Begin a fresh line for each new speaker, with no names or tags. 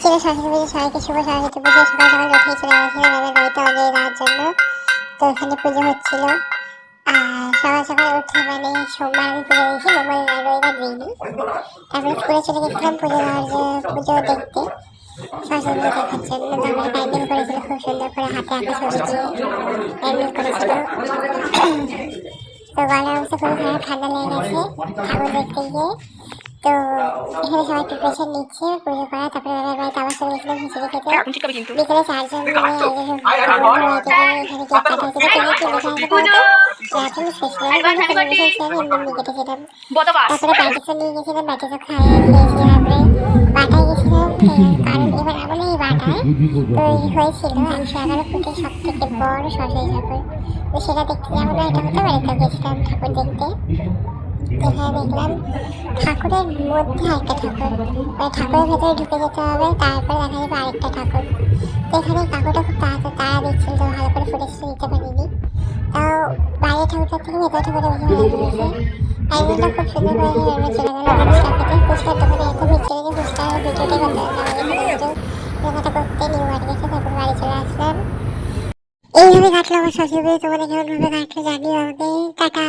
ছিল সরস্বতী পুজো, সবাইকে শুভ সরস্বতী পুজো। সকাল সকাল উঠেই চলে গেছিলাম দাদার বাড়িতে অঞ্জলি দেওয়ার জন্য। তো ওখানে পুজো হচ্ছিল। আর সকাল সকাল উঠে মানে সোমবার আমি পুজো দিয়েছি, মঙ্গলবার রবিবার দিইনি। তারপরে স্কুলে চলে গেছিলাম পুজো দেখতে, সরস্বতী পুজো দেখার জন্য। তারপরে প্যান্ডেল করেছিল খুব সুন্দর করে, হাতে আঁকা ছবি দিয়ে প্যান্ডেল করেছিল। তো গলার অবস্থা খুবই খারাপ, ঠান্ডা লেগে গেছে ঠাকুর দেখতে গিয়ে। তো এখানে সবাই প্রিপারেশন নিচ্ছে পুজো করা। তারপরে দাদার বাড়িতে আবার চলে গেছিলাম খিচুড়ি খেতে। বিকেলে 4 জন মিলে একজন বন্ধু বাড়িতে গিয়ে এখানে কেক কাটা হয়েছিল। কেকের কি লেখা আছে বলতো? রাতুল স্পেশাল কোনো সেলিব্রেশন ছিল না, এমনি কেটেছিলাম। তারপরে প্যাটিসও নিয়ে গেছিলাম, প্যাটিসও খেয়েছি। তারপরে বাটায় গেছিলাম, কারণ এবার আমাদের এই বাটায় তৈরি হয়েছিল 111 ফুটের সব থেকে বড় সরস্বতী ঠাকুর। তো সেটা দেখতে যাবো না, এটা হতে পারে। তো গেছিলাম ঠাকুর দেখতে। এখানে দেখলাম ঠাকুরের মধ্যে একটা ঠাকুর, ওই ঠাকুরের ভেতরে ঢুকে যেতে হবে, তারপরে দেখা যাবে আরেকটা ঠাকুর। তো এখানে কাকুটা খুব তাড়া দিচ্ছিল, তো ভালো করে ফুটেজটা নিতে পারিনি। তাও বাইরের ঠাকুরটার থেকে ভেতরের ঠাকুরটা বেশি ভালো লেগেছে। টাইমিংটা খুব সুন্দর করেছে। এবার চলে গেলাম ফুচকা খেতে। ফুচকার দোকানে এত ভিড় ছিল যে ফুচকার ভিডিওটাই করতে পারলাম না। এখানে কেনাকাটা করতে নিউ মার্কেট গেছে, তারপর বাড়ি চলে আসলাম। এইভাবে কাটলো আমার শ্বশুর বাড়ি। তোমাদের কেমন ভাবে কাটলো জানিও আমাকে। টাটা।